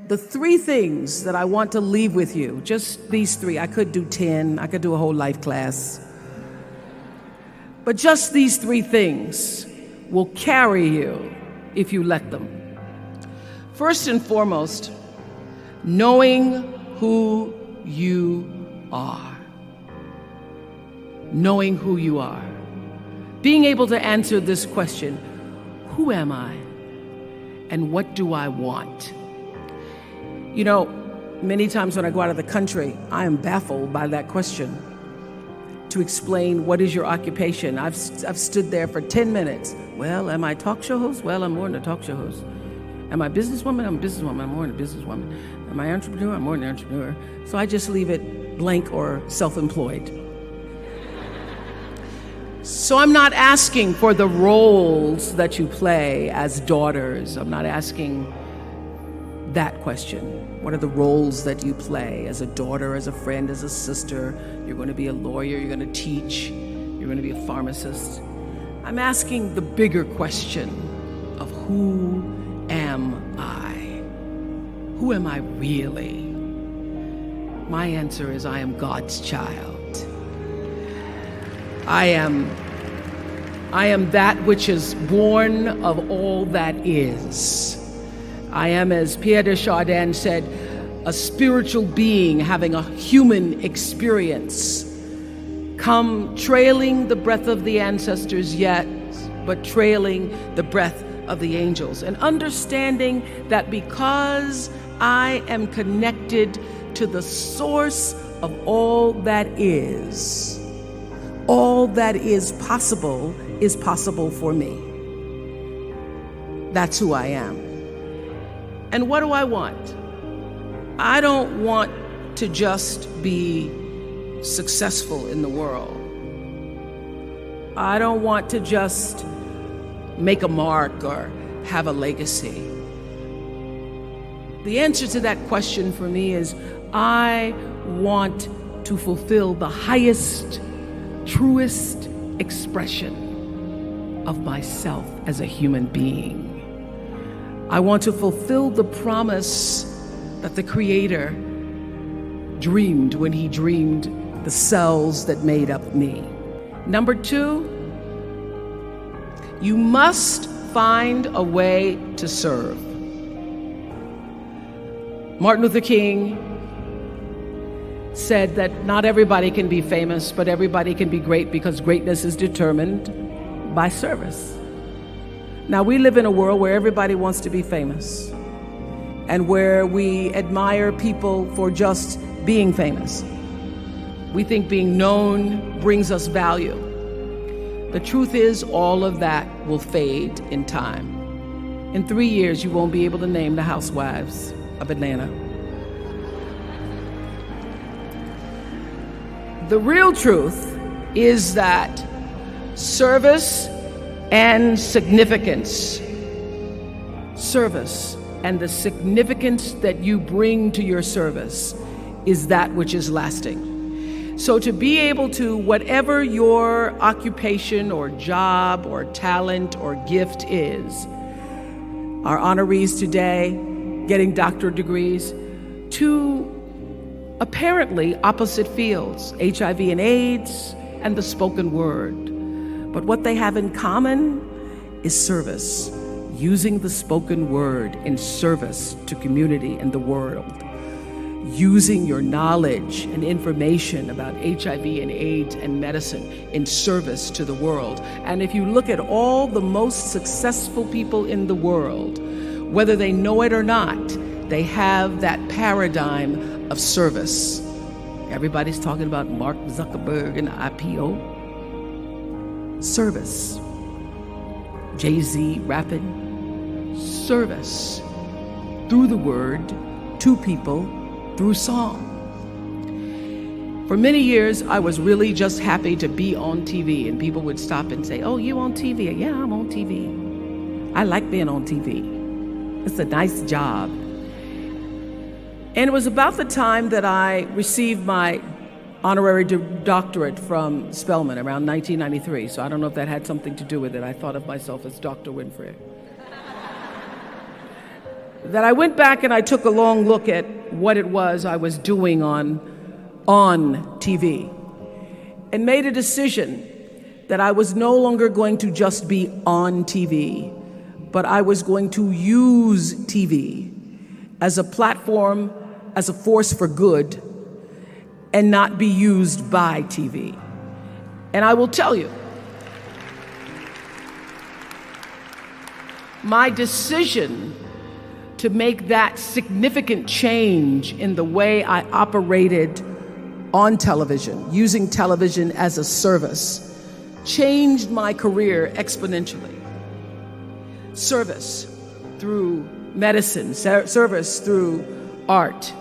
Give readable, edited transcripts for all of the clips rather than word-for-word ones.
The three things that I want to leave with you, just these three. I could do 10, I could do a whole life class. But just these three things will carry you if you let them. First and foremost, knowing who you are. Knowing who you are. Being able to answer this question, who am I? And what do I want? You know, many times when I go out of the country, I am baffled by that question. To explain what is your occupation, I've stood there for 10 minutes. Well, am I a talk show host? Well, I'm more than a talk show host. Am I a businesswoman? I'm a businesswoman. I'm more than a businesswoman. Am I an entrepreneur? I'm more than an entrepreneur. So I just leave it blank or self-employed. So I'm not asking for the roles that you play as daughters. I'm not asking that question. What are the roles that you play as a daughter, as a friend, as a sister? You're going to be a lawyer, you're going to teach, you're going to be a pharmacist. I'm asking the bigger question of who am I? Who am I really? My answer is I am God's child. I am that which is born of all that is. I am, as Pierre de Chardin said, a spiritual being having a human experience. Come trailing the breath of the ancestors yet, but trailing the breath of the angels. And understanding that because I am connected to the source of all that is possible for me. That's who I am. And what do I want? I don't want to just be successful in the world. I don't want to just make a mark or have a legacy. The answer to that question for me is I want to fulfill the highest, truest expression of myself as a human being. I want to fulfill the promise that the Creator dreamed when He dreamed the cells that made up me. Number two, you must find a way to serve. Martin Luther King said that not everybody can be famous, but everybody can be great because greatness is determined by service. Now, we live in a world where everybody wants to be famous and where we admire people for just being famous. We think being known brings us value. The truth is, all of that will fade in time. In 3 years, you won't be able to name the housewives of Atlanta. The real truth is that service and significance, service and the significance that you bring to your service is that which is lasting. So to be able to, whatever your occupation or job or talent or gift is, our honorees today getting doctorate degrees, to apparently opposite fields, HIV and AIDS and the spoken word. But what they have in common is service, using the spoken word in service to community and the world, using your knowledge and information about HIV and AIDS and medicine in service to the world. And if you look at all the most successful people in the world, whether they know it or not, they have that paradigm of service. Everybody's talking about Mark Zuckerberg and the IPO. Service. Jay-Z rapping. Service. Through the word, to people, through song. For many years, I was really just happy to be on TV, and people would stop and say, "Oh, you on TV?" "Yeah, I'm on TV. I like being on TV. It's a nice job." And it was about the time that I received my honorary doctorate from Spelman around 1993. So I don't know if that had something to do with it. I thought of myself as Dr. Winfrey. that I went back and I took a long look at what it was I was doing on TV and made a decision that I was no longer going to just be on TV, but I was going to use TV as a platform, as a force for good, and not be used by TV. And I will tell you, my decision to make that significant change in the way I operated on television, using television as a service, changed my career exponentially. Service through medicine, service through art,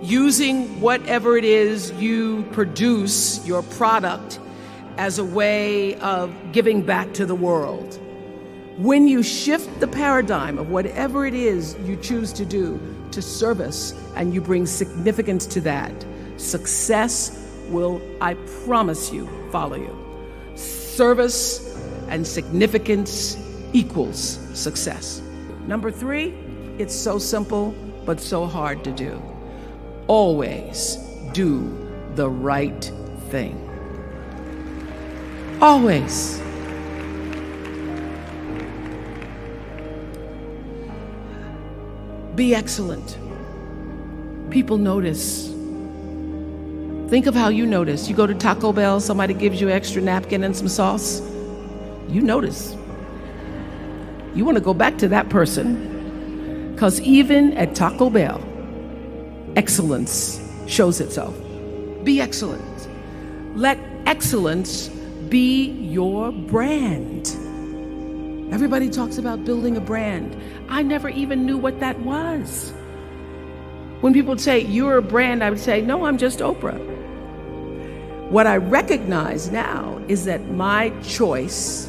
using whatever it is you produce, your product, as a way of giving back to the world. When you shift the paradigm of whatever it is you choose to do to service and you bring significance to that, success will, I promise you, follow you. Service and significance equals success. Number 3, it's so simple but so hard to do. Always do the right thing. Always. Be excellent. People notice. Think of how you notice. You go to Taco Bell, somebody gives you an extra napkin and some sauce. You notice. You want to go back to that person, because even at Taco Bell, excellence shows itself. Be excellent. Let excellence be your brand. Everybody talks about building a brand. I never even knew what that was. When people say, you're a brand, I would say, no, I'm just Oprah. What I recognize now is that my choice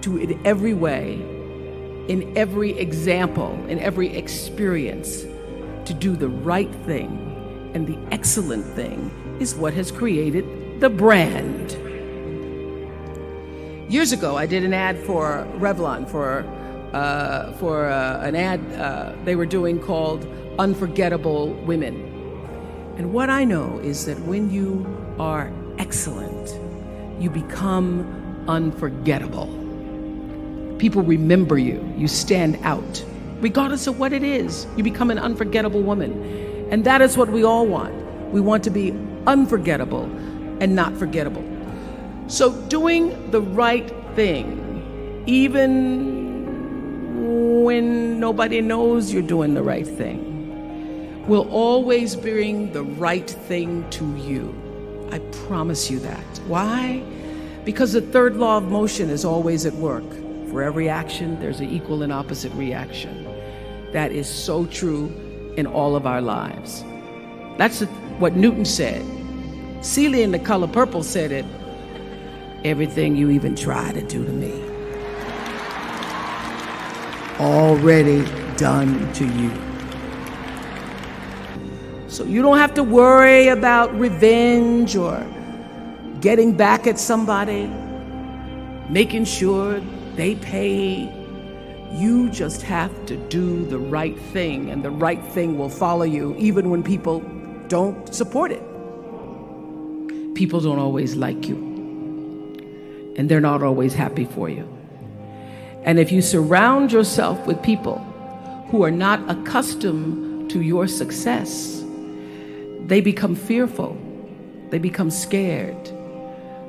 to, in every way, in every example, in every experience, to do the right thing and the excellent thing is what has created the brand. Years ago, I did an ad for Revlon for an ad they were doing called Unforgettable Women. And what I know is that when you are excellent, you become unforgettable. People remember you. You stand out. Regardless of what it is, you become an unforgettable woman. And that is what we all want. We want to be unforgettable and not forgettable. So doing the right thing, even when nobody knows you're doing the right thing, will always bring the right thing to you. I promise you that. Why? Because the third law of motion is always at work. For every action, there's an equal and opposite reaction. That is so true in all of our lives. That's what Newton said. Celia in The Color Purple said it. Everything you even try to do to me, already done to you. So you don't have to worry about revenge or getting back at somebody, making sure they pay. You just have to do the right thing, and the right thing will follow you even when people don't support it. People don't always like you, and they're not always happy for you. And if you surround yourself with people who are not accustomed to your success, they become fearful. They become scared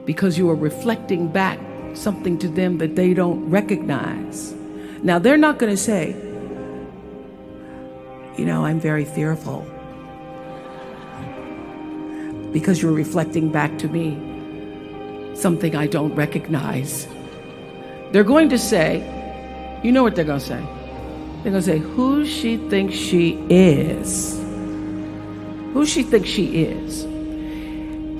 because you are reflecting back something to them that they don't recognize. Now, they're not going to say, you know, I'm very fearful, because you're reflecting back to me something I don't recognize. They're going to say, you know what they're going to say? They're going to say, who she thinks she is. Who she thinks she is.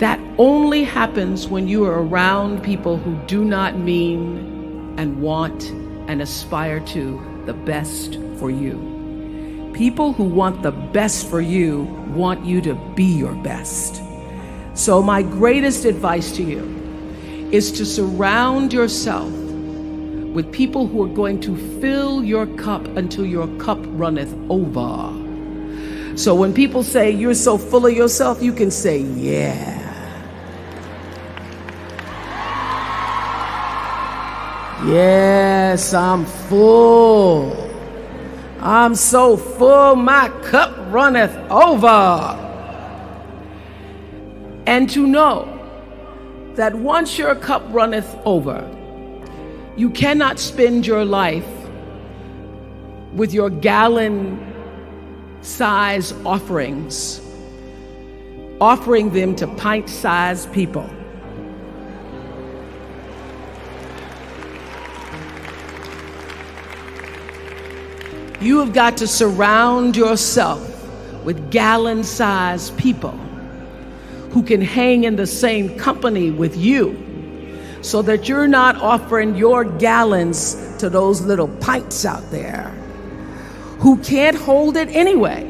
That only happens when you are around people who do not mean and want and aspire to the best for you. People who want the best for you want you to be your best. So my greatest advice to you is to surround yourself with people who are going to fill your cup until your cup runneth over. So when people say you're so full of yourself, you can say, yeah. Yes, I'm full. I'm so full, my cup runneth over. And to know that once your cup runneth over, you cannot spend your life with your gallon-size offerings, offering them to pint-sized people. You have got to surround yourself with gallon-sized people who can hang in the same company with you, so that you're not offering your gallons to those little pints out there who can't hold it anyway.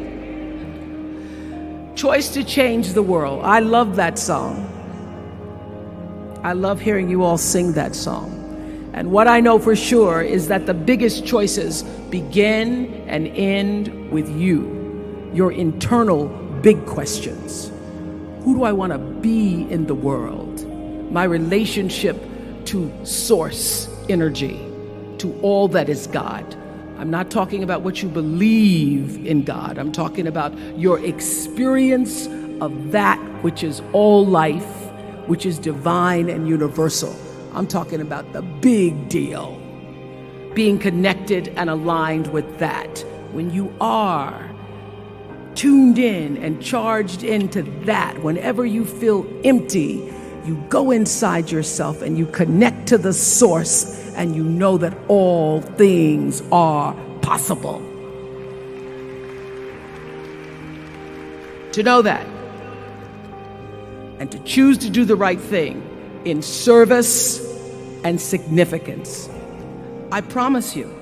Choice to Change the World. I love that song. I love hearing you all sing that song. And what I know for sure is that the biggest choices begin and end with you, your internal big questions. Who do I want to be in the world? My relationship to source energy, to all that is God. I'm not talking about what you believe in God. I'm talking about your experience of that which is all life, which is divine and universal. I'm talking about the big deal. Being connected and aligned with that. When you are tuned in and charged into that, whenever you feel empty, you go inside yourself and you connect to the source, and you know that all things are possible. To know that, and to choose to do the right thing in service and significance, I promise you,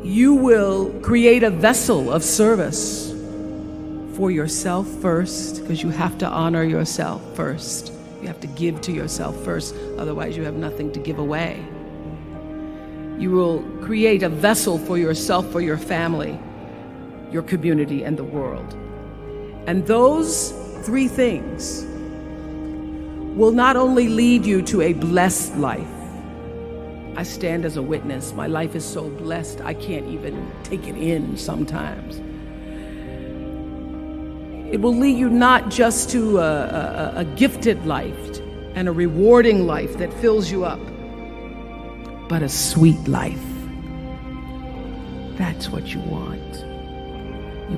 you will create a vessel of service for yourself first, because you have to honor yourself first. You have to give to yourself first, otherwise you have nothing to give away. You will create a vessel for yourself, for your family, your community, and the world. And those three things will not only lead you to a blessed life. I stand as a witness. My life is so blessed, I can't even take it in sometimes. It will lead you not just to a gifted life and a rewarding life that fills you up, but a sweet life. That's what you want.